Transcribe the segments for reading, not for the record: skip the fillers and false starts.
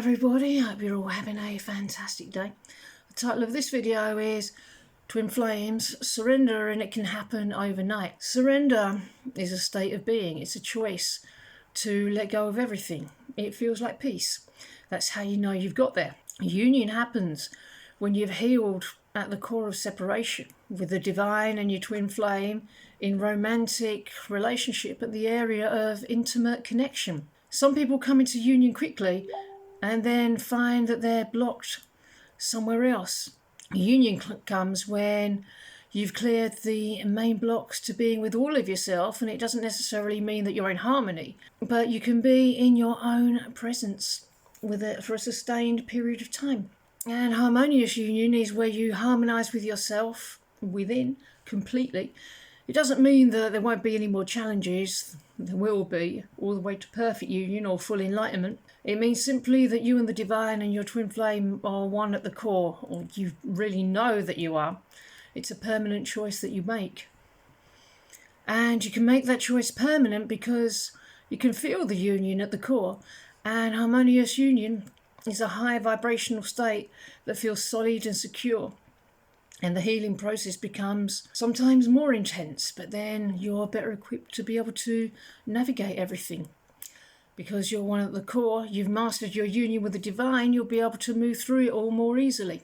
everybody, I hope you're all having a fantastic day. The title of this video is Twin Flames, Surrender, and it can happen overnight. Surrender is a state of being. It's a choice to let go of everything. It feels like peace. That's how you know you've got there. Union happens when you've healed at the core of separation with the divine and your twin flame in romantic relationship at the area of intimate connection. Some people come into union quickly and then find that they're blocked somewhere else. Union comes when you've cleared the main blocks to being with all of yourself, and it doesn't necessarily mean that you're in harmony, but you can be in your own presence with it for a sustained period of time. And harmonious union is where you harmonise with yourself within completely. It doesn't mean that there won't be any more challenges. There will be, all the way to perfect union or full enlightenment. It means simply that you and the divine and your twin flame are one at the core, or you really know that you are. It's a permanent choice that you make. And you can make that choice permanent because you can feel the union at the core. And harmonious union is a high vibrational state that feels solid and secure. And the healing process becomes sometimes more intense, but then you're better equipped to be able to navigate everything. Because you're one at the core, you've mastered your union with the divine, you'll be able to move through it all more easily.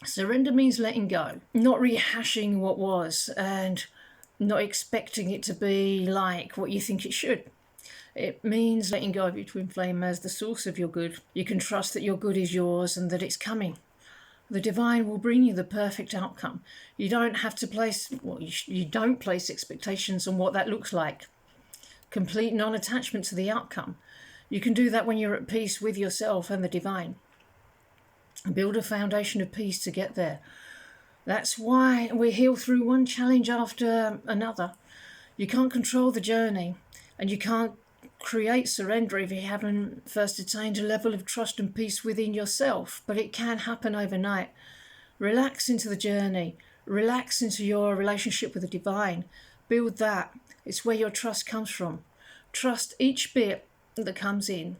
Surrender means letting go, not rehashing what was and not expecting it to be like what you think it should. It means letting go of your twin flame as the source of your good. You can trust that your good is yours and that it's coming. The divine will bring you the perfect outcome. You don't have to place, you don't place expectations on what that looks like. Complete non-attachment to the outcome. You can do that when you're at peace with yourself and the divine. Build a foundation of peace to get there. That's why we heal through one challenge after another. You can't control the journey, and you can't create surrender if you haven't first attained a level of trust and peace within yourself, but it can happen overnight. Relax into the journey. Relax into your relationship with the divine. Build that. It's where your trust comes from. Trust each bit that comes in.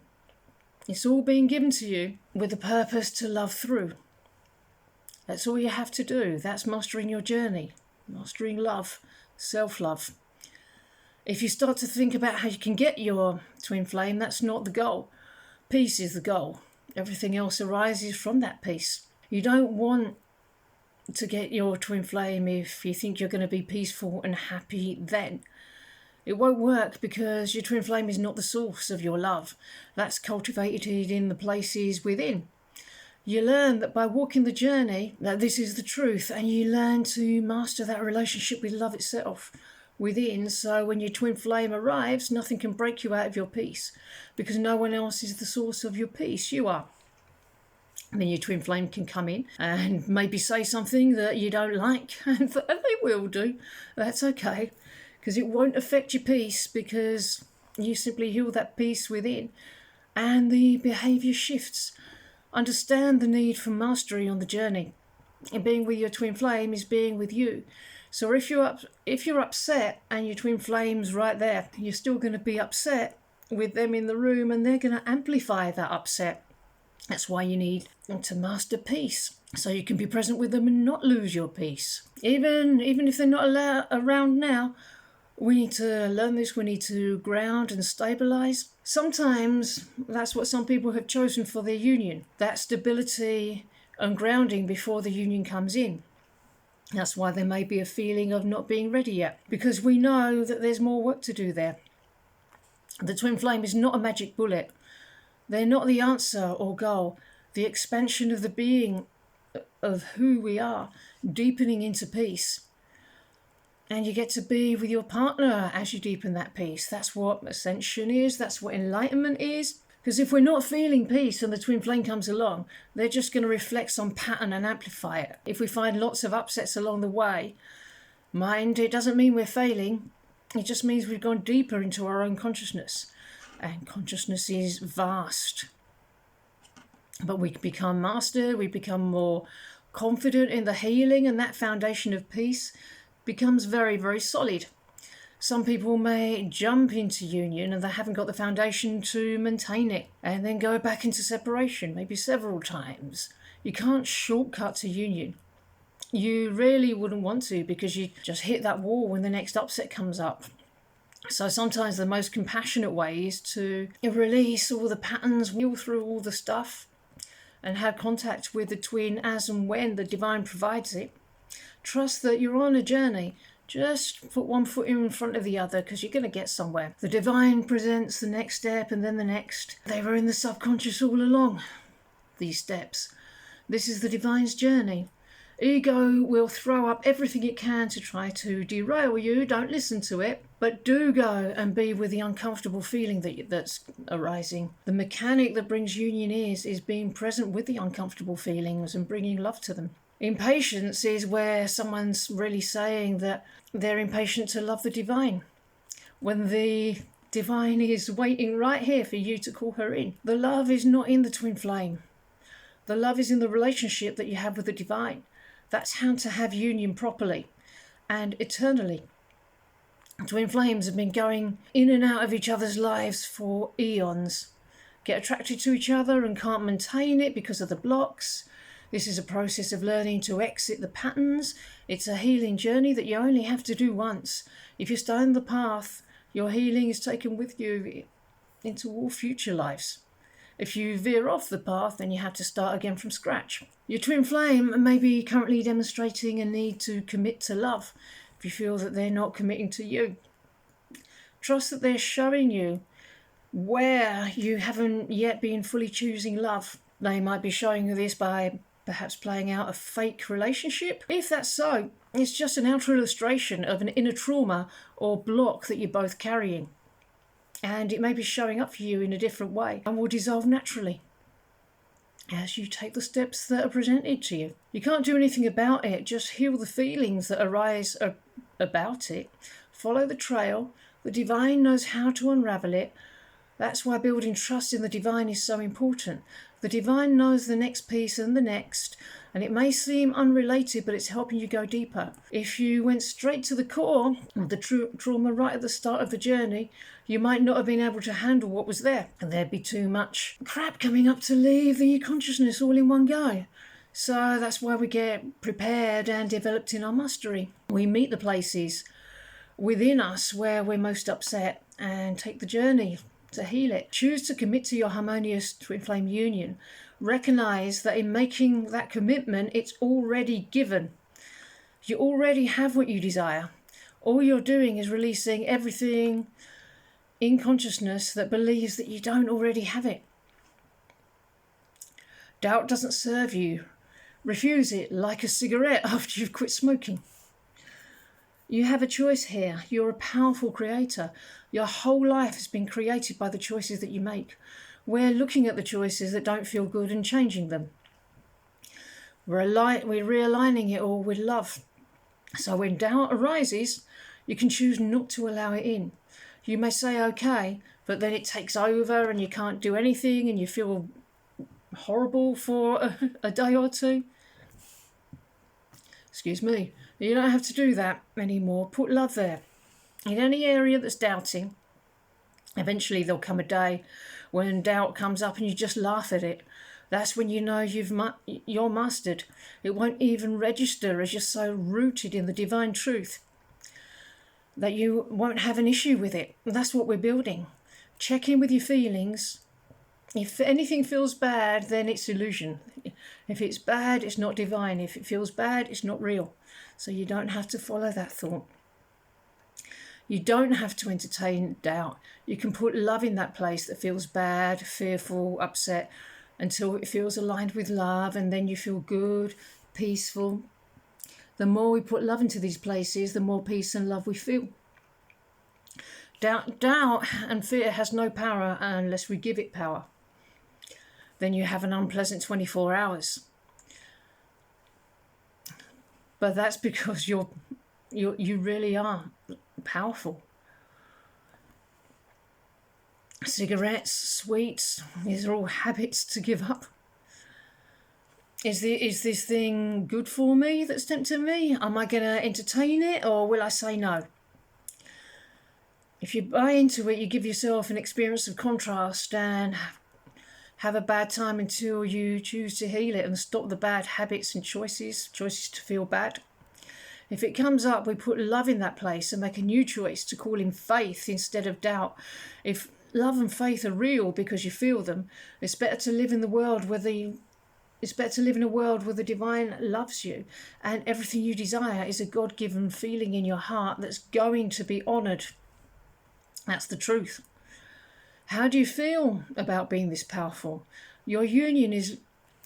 It's all being given to you with the purpose to love through. That's all you have to do. That's mastering your journey. Mastering love. Self-love. If you start to think about how you can get your twin flame, that's not the goal. Peace is the goal. Everything else arises from that peace. You don't want to get your twin flame if you think you're going to be peaceful and happy then. It won't work because your twin flame is not the source of your love. That's cultivated in the places within. You learn that by walking the journey, that this is the truth, and you learn to master that relationship with love itself within, so when your twin flame arrives, nothing can break you out of your peace, because no one else is the source of your peace. You are. And then your twin flame can come in and maybe say something that you don't like, and they will do. That's okay, because it won't affect your peace, because you simply heal that peace within, and the behaviour shifts. Understand the need for mastery on the journey. And being with your twin flame is being with you. So if you're upset and your twin flame's right there, you're still going to be upset with them in the room, and they're going to amplify that upset. That's why you need to master peace, so you can be present with them and not lose your peace. Even if they're not around now, we need to learn this. We need to ground and stabilise. Sometimes that's what some people have chosen for their union, that stability and grounding before the union comes in. That's why there may be a feeling of not being ready yet, because we know that there's more work to do there. The twin flame is not a magic bullet. They're not the answer or goal. The expansion of the being of who we are, deepening into peace. And you get to be with your partner as you deepen that peace. That's what ascension is. That's what enlightenment is. Because if we're not feeling peace and the twin flame comes along, they're just going to reflect some pattern and amplify it. If we find lots of upsets along the way, it doesn't mean we're failing. It just means we've gone deeper into our own consciousness. And consciousness is vast. But we become mastered, we become more confident in the healing, and that foundation of peace becomes very, very solid. Some people may jump into union and they haven't got the foundation to maintain it, and then go back into separation, maybe several times. You can't shortcut to union. You really wouldn't want to, because you just hit that wall when the next upset comes up. So sometimes the most compassionate way is to release all the patterns, wheel through all the stuff, and have contact with the twin as and when the divine provides it. Trust that you're on a journey. Just put one foot in front of the other, because you're going to get somewhere. The divine presents the next step and then the next. They were in the subconscious all along, these steps. This is the divine's journey. Ego will throw up everything it can to try to derail you. Don't listen to it, but do go and be with the uncomfortable feeling that's arising. The mechanic that brings union is being present with the uncomfortable feelings and bringing love to them. Impatience is where someone's really saying that they're impatient to love the divine, when the divine is waiting right here for you to call her in. The love is not in the twin flame. The love is in the relationship that you have with the divine. That's how to have union properly and eternally. Twin flames have been going in and out of each other's lives for eons. Get attracted to each other and can't maintain it because of the blocks. This is a process of learning to exit the patterns. It's a healing journey that you only have to do once. If you stay on the path, your healing is taken with you into all future lives. If you veer off the path, then you have to start again from scratch. Your twin flame may be currently demonstrating a need to commit to love if you feel that they're not committing to you. Trust that they're showing you where you haven't yet been fully choosing love. They might be showing you this by perhaps playing out a fake relationship. If that's so, it's just an outer illustration of an inner trauma or block that you're both carrying. And it may be showing up for you in a different way and will dissolve naturally as you take the steps that are presented to you. You can't do anything about it, just heal the feelings that arise about it. Follow the trail. The divine knows how to unravel it. That's why building trust in the divine is so important. The divine knows the next piece and the next, and it may seem unrelated, but it's helping you go deeper. If you went straight to the core of the trauma right at the start of the journey, you might not have been able to handle what was there, and there'd be too much crap coming up to leave the consciousness all in one go. So that's why we get prepared and developed in our mastery. We meet the places within us where we're most upset and take the journey to heal it. Choose to commit to your harmonious twin flame union. Recognize that in making that commitment, it's already given. You already have what you desire. All you're doing is releasing everything in consciousness that believes that you don't already have it. Doubt doesn't serve you. Refuse it like a cigarette after you've quit smoking. You have a choice here. You're a powerful creator. Your whole life has been created by the choices that you make. We're looking at the choices that don't feel good and changing them. We're realigning it all with love. So when doubt arises, you can choose not to allow it in. You may say okay, but then it takes over and you can't do anything and you feel horrible for a day or two. Excuse me. You don't have to do that anymore. Put love there. In any area that's doubting, eventually there'll come a day when doubt comes up and you just laugh at it. That's when you know you're mastered. It won't even register as you're so rooted in the divine truth that you won't have an issue with it. That's what we're building. Check in with your feelings. If anything feels bad, then it's illusion. If it's bad, it's not divine. If it feels bad, it's not real. So you don't have to follow that thought. You don't have to entertain doubt. You can put love in that place that feels bad, fearful, upset, until it feels aligned with love, and then you feel good, peaceful. The more we put love into these places, the more peace and love we feel. Doubt and fear has no power unless we give it power. Then you have an unpleasant 24 hours. But that's because you really are powerful. Cigarettes, sweets, these are all habits to give up. Is this thing good for me that's tempting me? Am I going to entertain it, or will I say no? If you buy into it, you give yourself an experience of contrast and have a bad time until you choose to heal it and stop the bad habits and choices to feel bad. If it comes up, we put love in that place and make a new choice to call in faith instead of doubt. If love and faith are real because you feel them, it's better to live in a world where the divine loves you and everything you desire is a God-given feeling in your heart that's going to be honoured. That's the truth. How do you feel about being this powerful? Your union is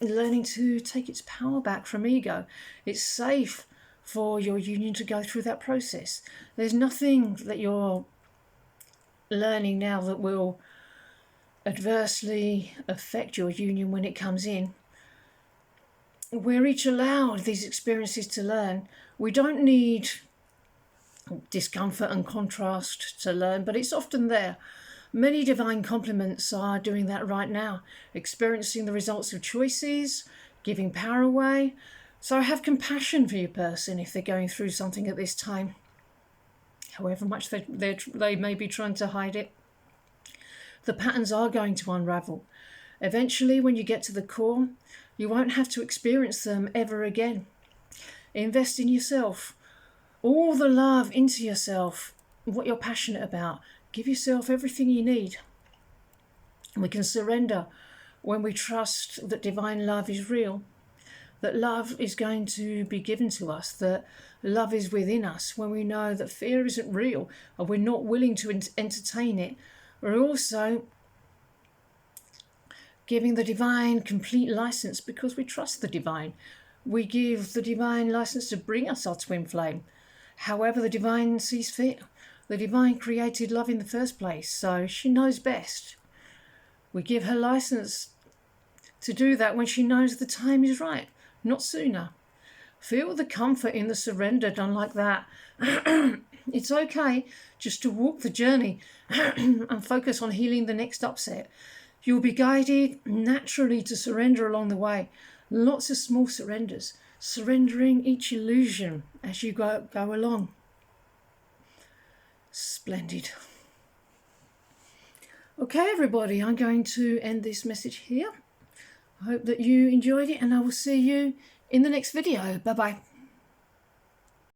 learning to take its power back from ego. It's safe for your union to go through that process. There's nothing that you're learning now that will adversely affect your union when it comes in. We're each allowed these experiences to learn. We don't need discomfort and contrast to learn, but it's often there. Many divine complements are doing that right now, experiencing the results of choices, giving power away. So have compassion for your person if they're going through something at this time, however much they may be trying to hide it. The patterns are going to unravel. Eventually, when you get to the core, you won't have to experience them ever again. Invest in yourself. All the love into yourself, what you're passionate about. Give yourself everything you need. We can surrender when we trust that divine love is real, that love is going to be given to us, that love is within us. When we know that fear isn't real and we're not willing to entertain it, we're also giving the divine complete license because we trust the divine. We give the divine license to bring us our twin flame, however the divine sees fit. The divine created love in the first place, so she knows best. We give her license to do that when she knows the time is right, not sooner. Feel the comfort in the surrender done like that. It's okay just to walk the journey and focus on healing the next upset. You'll be guided naturally to surrender along the way. Lots of small surrenders, surrendering each illusion as you go along. Splendid. Okay, everybody, I'm going to end this message here. I hope that you enjoyed it, and I will see you in the next video. Bye-bye.